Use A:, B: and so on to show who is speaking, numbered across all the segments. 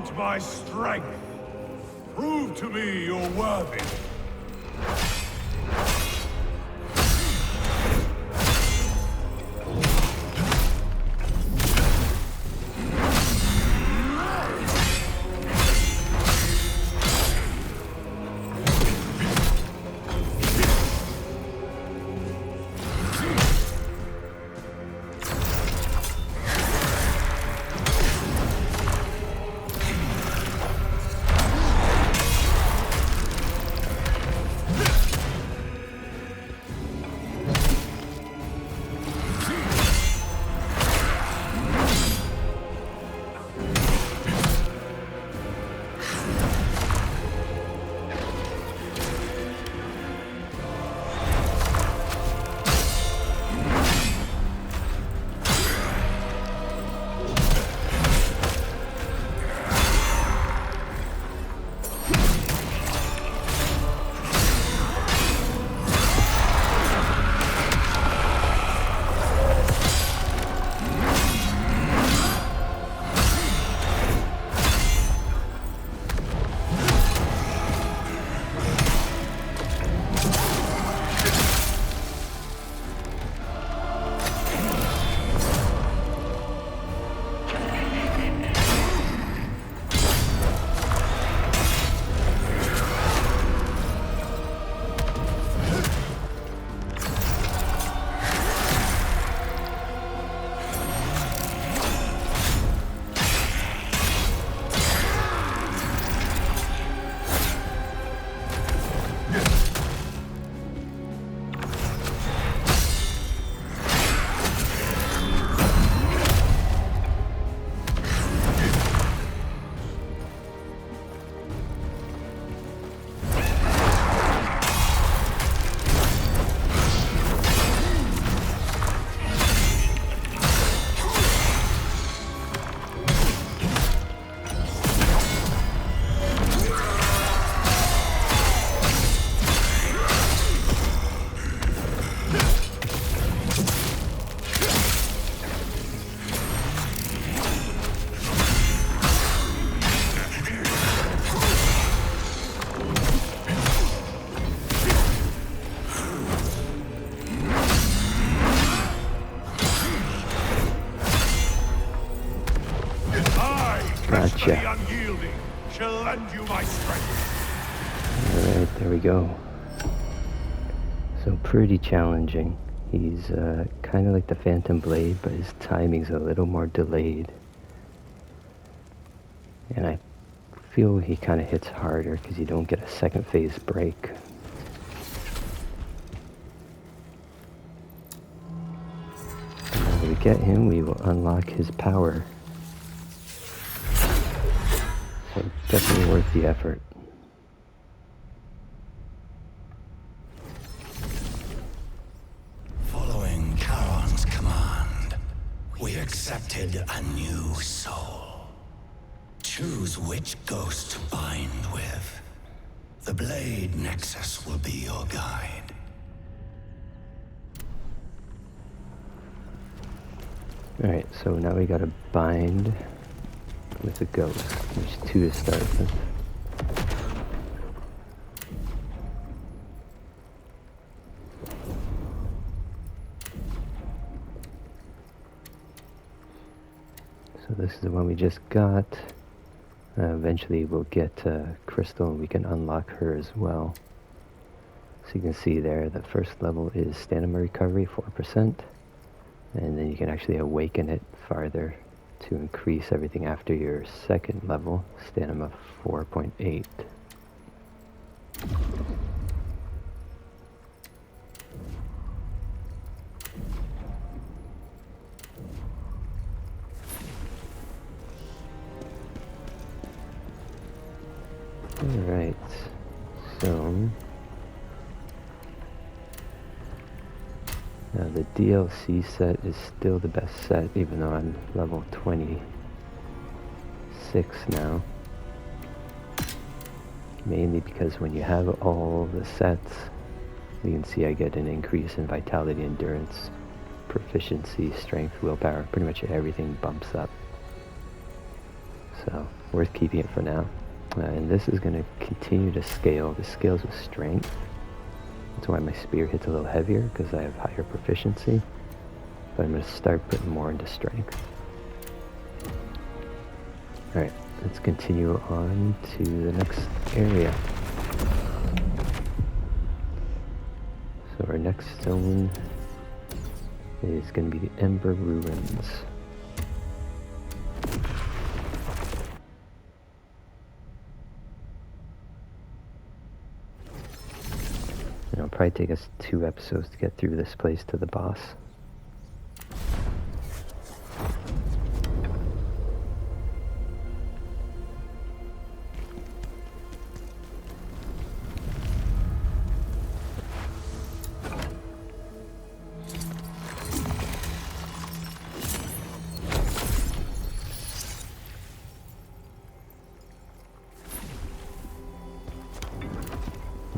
A: want my strength? Prove to me you're worthy.
B: Gotcha.
A: The Unyielding shall lend you my strength.
B: Alright, there we go. So pretty challenging. He's kind of like the Phantom Blade, but his timing's a little more delayed. And I feel he kind of hits harder because you don't get a second phase break. And when we get him, we will unlock his power. So definitely worth the effort.
C: Following Charon's command, we accepted a new soul. Choose which ghost to bind with. The Blade Nexus will be your guide.
B: Alright, so now we gotta bind with a ghost. There's 2 to start with. So this is the one we just got. Eventually we'll get Crystal and we can unlock her as well. So you can see there the first level is stamina recovery 4%. And then you can actually awaken it farther to increase everything after your second level, stamina 4.8. Alright, so now the DLC set is still the best set, even though I'm level 26 now. Mainly because when you have all the sets, you can see I get an increase in vitality, endurance, proficiency, strength, willpower, pretty much everything bumps up. So, worth worth keeping it for now. And this is going to continue to scale. This scales with strength. That's why my spear hits a little heavier, because I have higher proficiency. But I'm going to start putting more into strength. Alright, let's continue on to the next area. So our next zone is going to be the Embars Ruins. It'll probably take us 2 episodes to get through this place to the boss.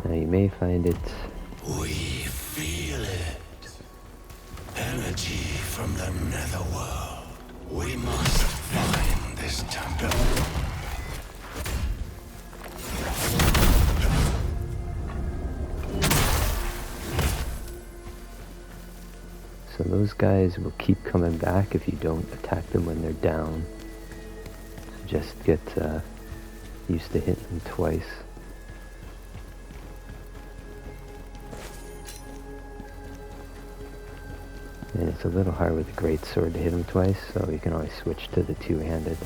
B: Now you may find it...
C: We feel it. Energy from the netherworld. We must find this temple.
B: So those guys will keep coming back if you don't attack them when they're down. So just get used to hitting them twice. And it's a little hard with the great sword to hit him twice, so you can always switch to the two-handed.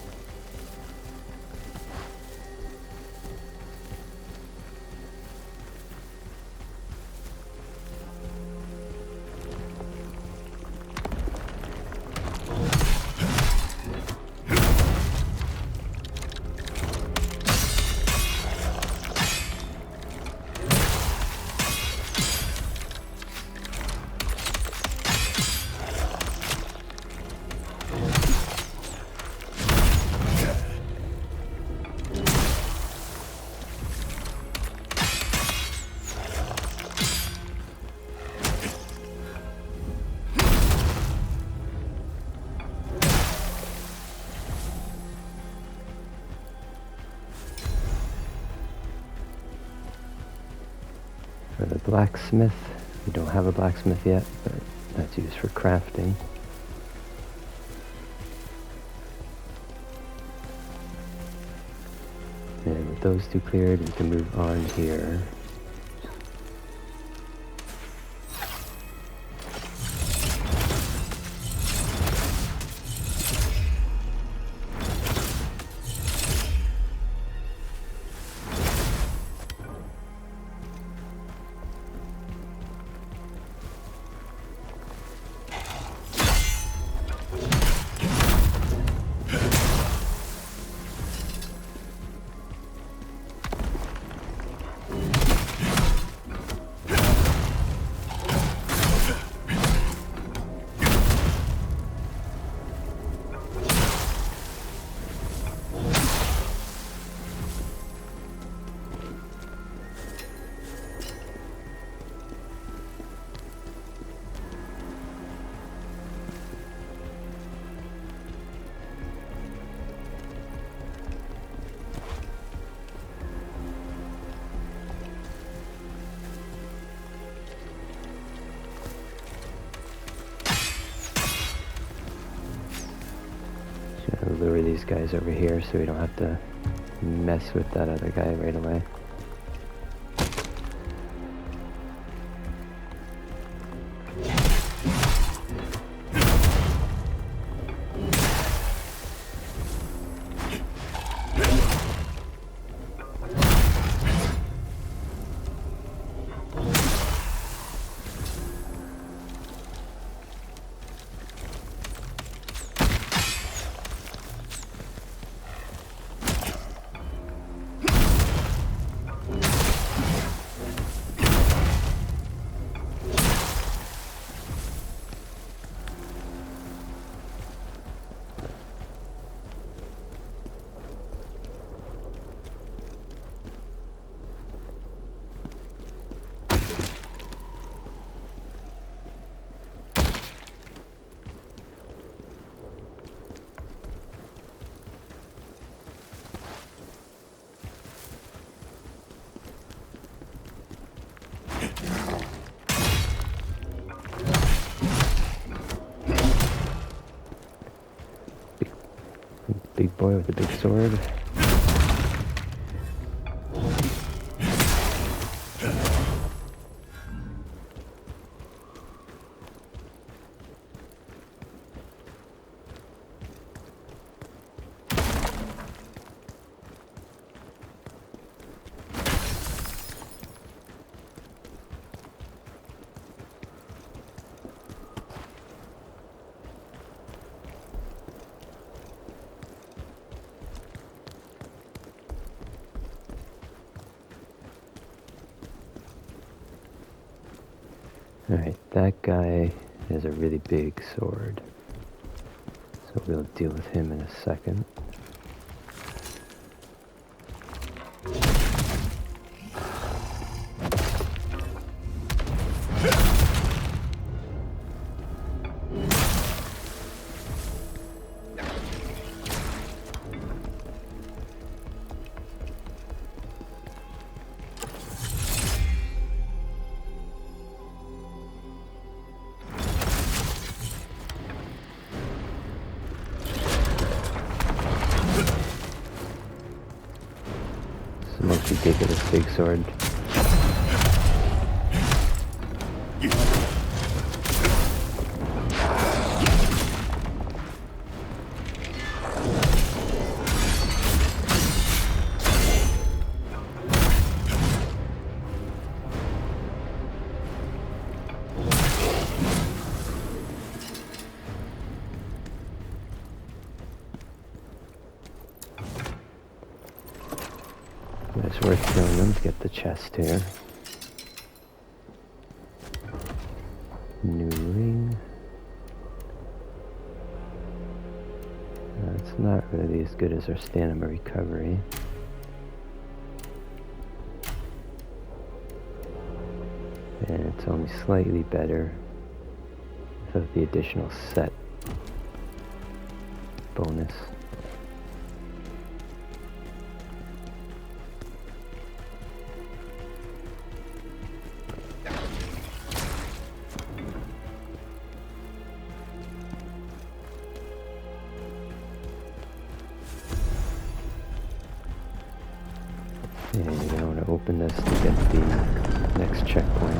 B: For the blacksmith, we don't have a blacksmith yet, but that's used for crafting. And with those two cleared, we can move on here. Lure these guys over here so we don't have to mess with that other guy right away. Big boy with a big sword. Alright, that guy has a really big sword. So we'll deal with him in a second. The most ridiculous big sword. It's worth killing them to get the chest here. New ring. It's not really as good as our stamina recovery. And it's only slightly better without the additional set bonus. And you're going to want to open this to get the next checkpoint.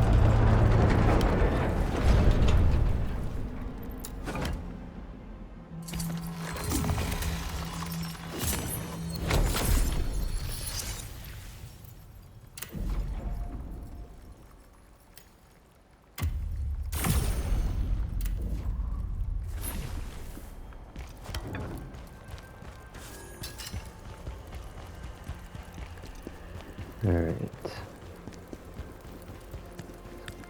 B: Alright.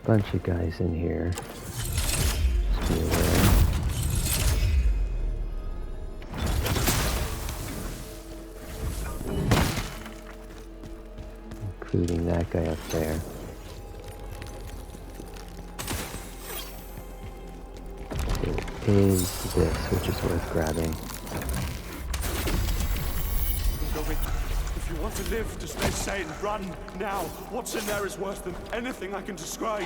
B: Bunch of guys in here. Just be aware. Including that guy up there. There is this, which is worth grabbing.
A: If you want to live, to stay sane, run now. What's in there is worse than anything I can describe.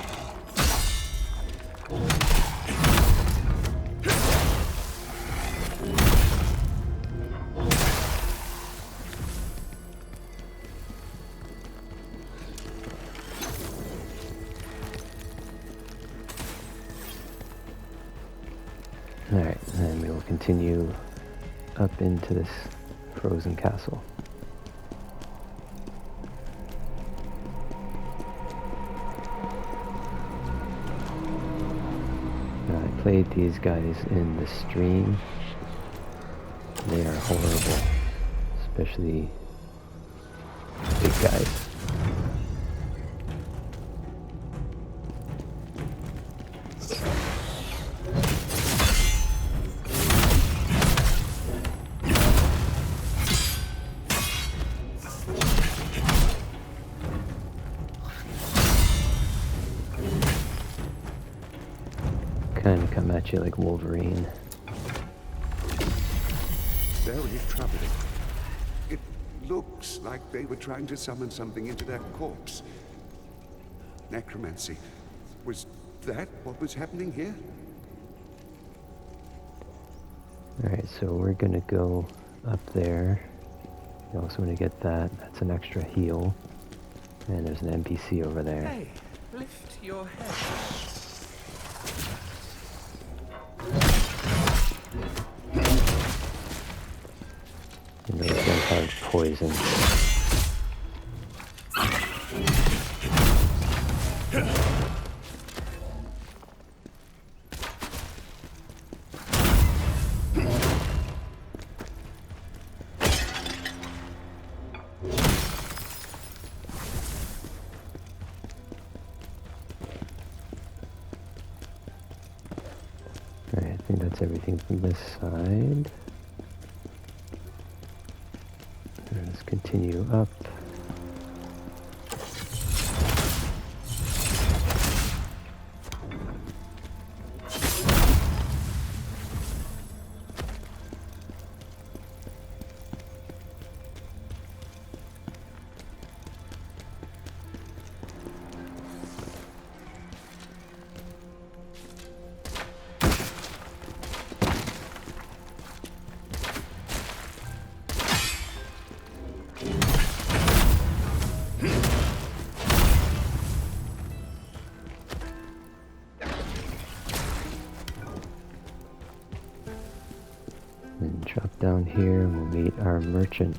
B: Alright, and we will continue up into this frozen castle. I played these guys in the stream. They are horrible, especially big guys. Kind of come at you like Wolverine.
D: Very troubling. It looks like they were trying to summon something into that corpse. Necromancy. Was that what was happening here?
B: Alright, so we're gonna go up there. You also want to get that. That's an extra heal. And there's an NPC over there.
E: Hey, lift your head.
B: And those guys have poison. Alright, I think that's everything from this side. Let's continue up. Then drop down here and we'll meet our merchant.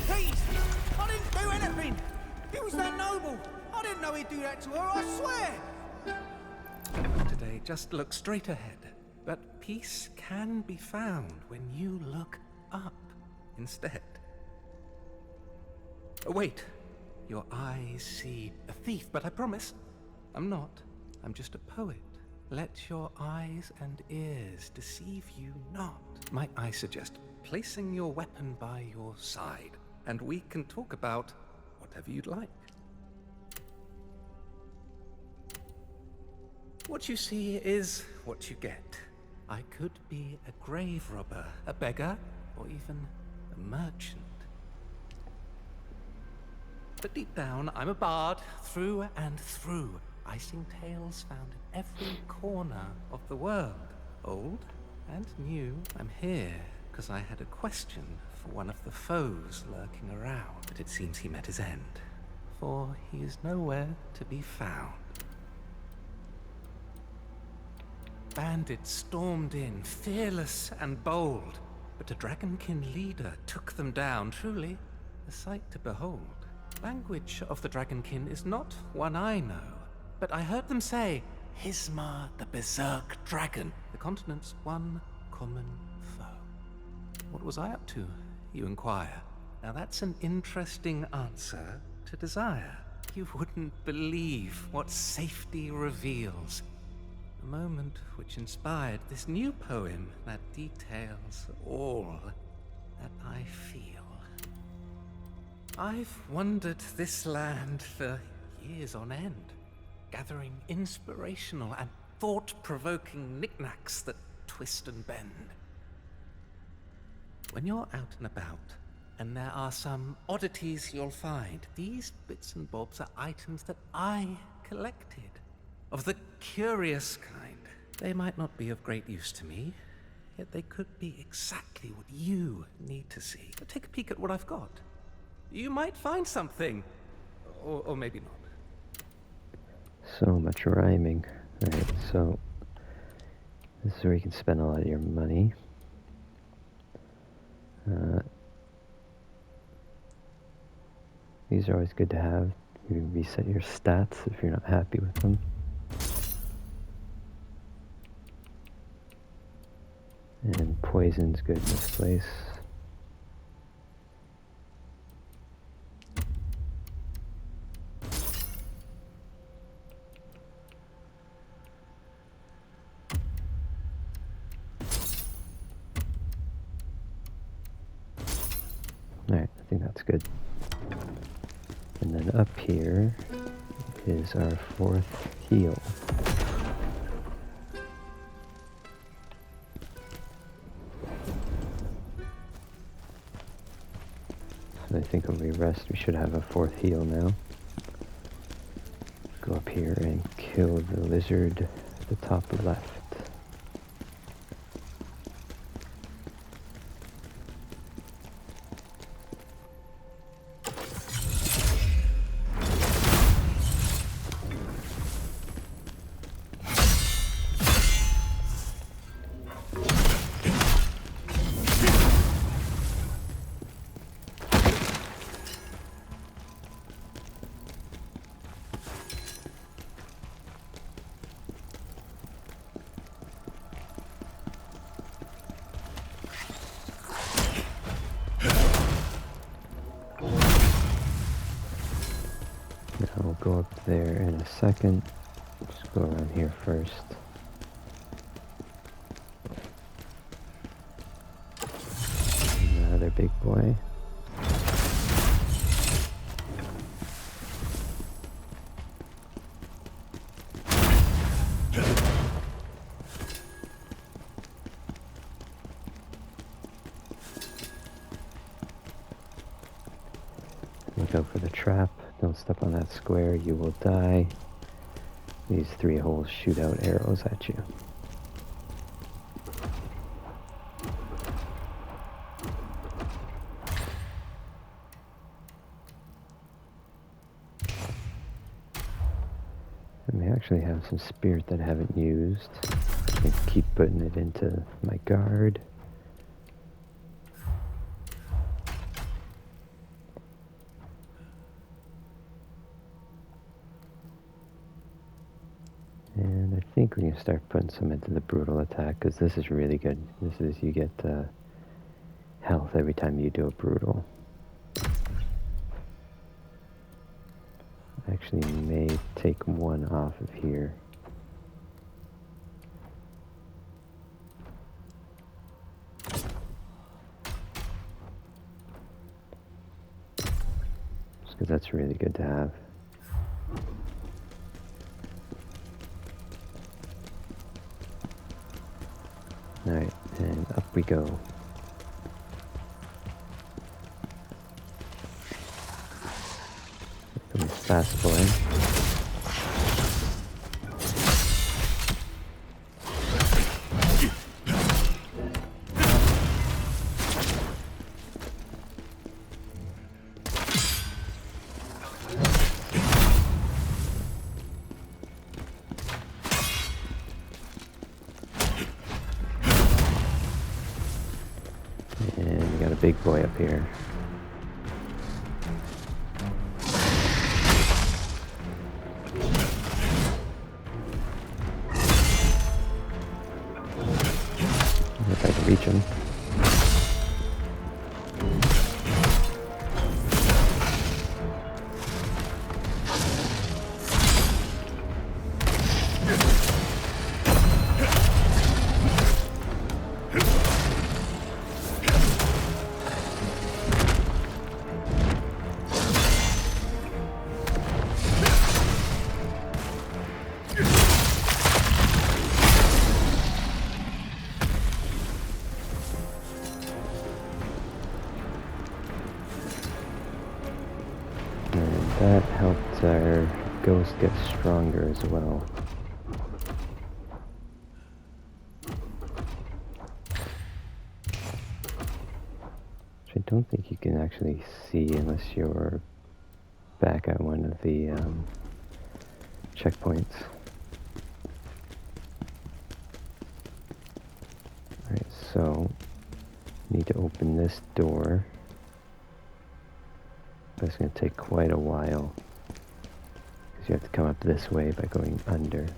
F: Please! I didn't do anything! It was that noble! I didn't know he'd do that to her, I swear!
E: Today, just look straight ahead. But peace can be found when you look up instead. Oh, wait. Your eyes see a thief, but I promise, I'm not. I'm just a poet. Let your eyes and ears deceive you not. Might I suggest placing your weapon by your side, and we can talk about whatever you'd like. What you see is what you get. I could be a grave robber, a beggar, or even a merchant. But deep down, I'm a bard through and through. I sing tales found in every corner of the world. Old and new, I'm here because I had a question for one of the foes lurking around. But it seems he met his end, for he is nowhere to be found. Bandits stormed in, fearless and bold, but a dragonkin leader took them down, truly a sight to behold. Language of the dragonkin is not one I know, but I heard them say, Hismar the Berserk Dragon, the continent's one common foe. What was I up to, you inquire? Now that's an interesting answer to desire. You wouldn't believe what safety reveals. The moment which inspired this new poem that details all that I feel. I've wandered this land for years on end, gathering inspirational and thought-provoking knickknacks that twist and bend. When you're out and about, and there are some oddities you'll find, these bits and bobs are items that I collected, of the curious kind. They might not be of great use to me, yet they could be exactly what you need to see. But take a peek at what I've got. You might find something, or maybe not.
B: So much rhyming. Alright, so this is where you can spend a lot of your money. These are always good to have. You can reset your stats if you're not happy with them. And poison's good in this place. Alright, I think that's good. And then up here is our fourth heal. So I think when we rest, we should have a fourth heal now. Go up here and kill the lizard at the top left. go up there in a second. Just go around here first. Another big boy. Look out for the trap. Don't step on that square, you will die. These 3 holes shoot out arrows at you. And they actually have some spirit that I haven't used. I keep putting it into my guard. And I think we can start putting some into the brutal attack, because this is really good. This is, you get health every time you do a brutal. Actually may take one off of here. Just because that's really good to have. Alright, and up we go. Fast boy. And we got a big boy up here. If I can reach him. And that helped our ghost get stronger as well. Which I don't think you can actually see unless you're back at one of the checkpoints. Alright, so need to open this door. But it's going to take quite a while, because you have to come up this way by going under.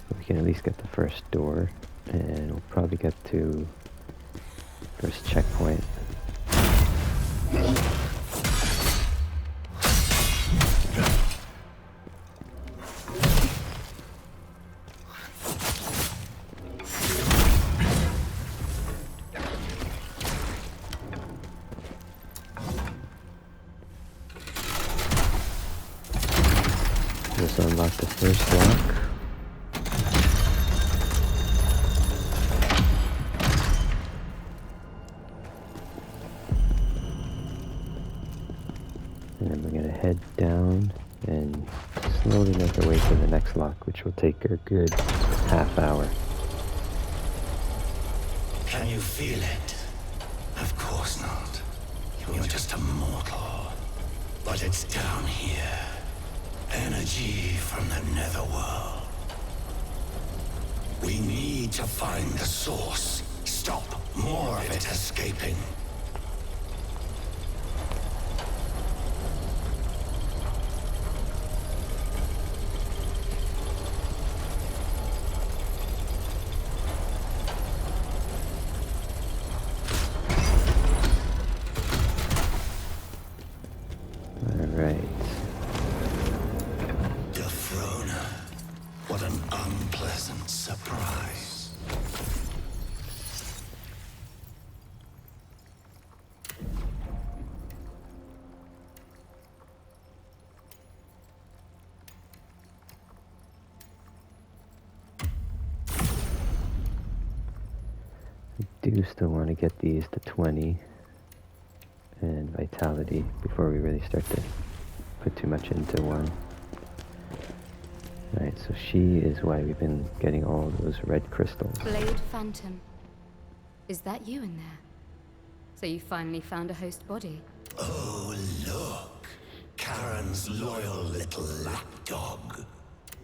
B: But we can at least get the first door, and we'll probably get to first checkpoint. Just unlock the first lock. And then we're going to head down and slowly make our way to the next lock, which will take a good half hour.
C: Can you feel it? Of course not. You're just a mortal. But it's down here. Energy from the netherworld. We need to find the source. Stop more of it escaping.
B: Alright. do still want to get these to 20 and vitality before we really start to put too much into one. Alright, so she is why we've been getting all those red crystals.
G: Blade Phantom. Is that you in there? So you finally found a host body?
C: Oh, look. Karen's loyal little lapdog.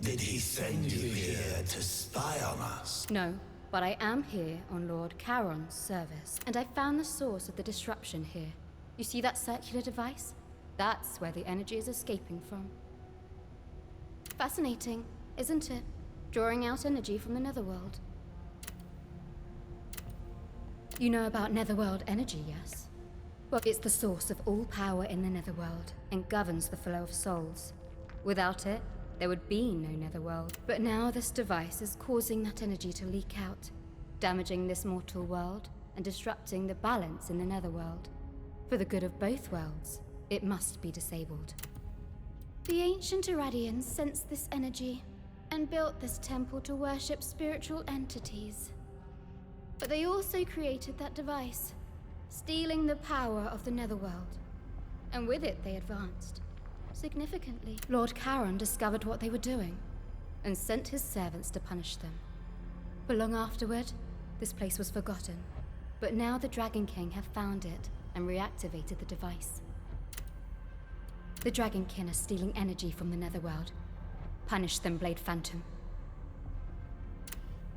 C: Did he send you here to spy on us?
G: No, but I am here on Lord Charon's service, and I found the source of the disruption here. You see that circular device? That's where the energy is escaping from. Fascinating, isn't it? Drawing out energy from the netherworld. You know about netherworld energy, yes? Well, it's the source of all power in the netherworld, and governs the flow of souls. Without it, there would be no netherworld. But now this device is causing that energy to leak out, damaging this mortal world, and disrupting the balance in the netherworld. For the good of both worlds, it must be disabled. The ancient Irradians sensed this energy, and built this temple to worship spiritual entities. But they also created that device, stealing the power of the netherworld. And with it they advanced, significantly. Lord Charon discovered what they were doing, and sent his servants to punish them. But long afterward, this place was forgotten. But now the Dragon King have found it, and reactivated the device. The Dragonkin are stealing energy from the netherworld. Punish them, Blade Phantom.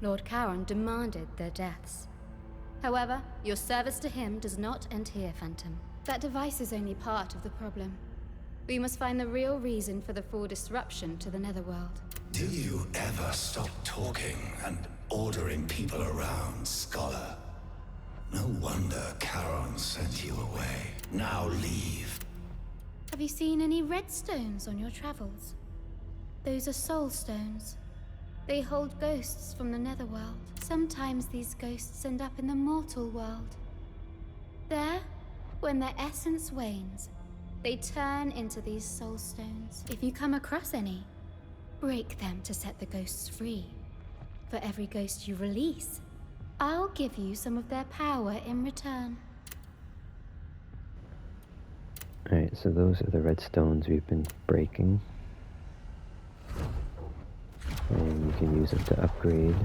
G: Lord Charon demanded their deaths. However, your service to him does not end here, Phantom. That device is only part of the problem. We must find the real reason for the full disruption to the netherworld.
C: Do you ever stop talking and ordering people around, Scholar? No wonder Charon sent you away. Now leave.
G: Have you seen any red stones on your travels? Those are soul stones. They hold ghosts from the netherworld. Sometimes these ghosts end up in the mortal world. There, when their essence wanes, they turn into these soul stones. If you come across any, break them to set the ghosts free. For every ghost you release, I'll give you some of their power in return.
B: Alright, so those are the red stones we've been breaking. And you can use them to upgrade.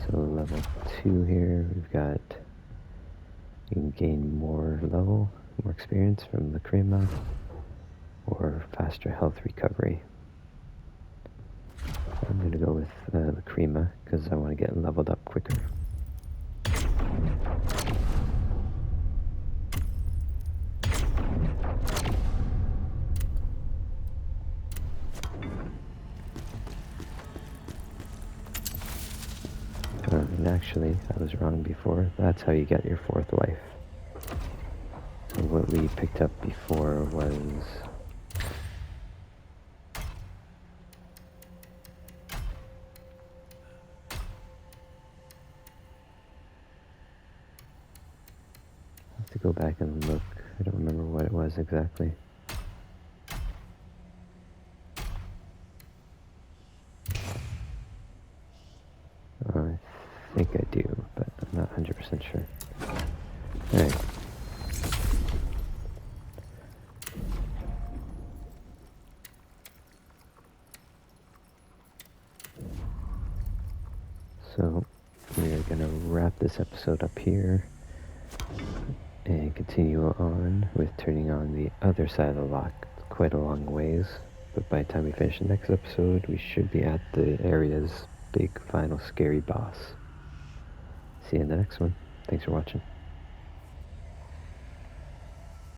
B: So level 2 here, we've got, you can gain more level, more experience from the Krema, or faster health recovery. I'm going to go with the Krema because I want to get leveled up quicker. And actually, I was wrong before. That's how you get your 4th life. So what we picked up before was to go back and look. I don't remember what it was exactly. I think I do, but I'm not 100% sure. Alright. So, we are going to wrap this episode up here and continue on with turning on the other side of the lock. It's quite a long ways, but by the time we finish the next episode, we should be at the area's big final scary boss. See you in the next one. Thanks for watching.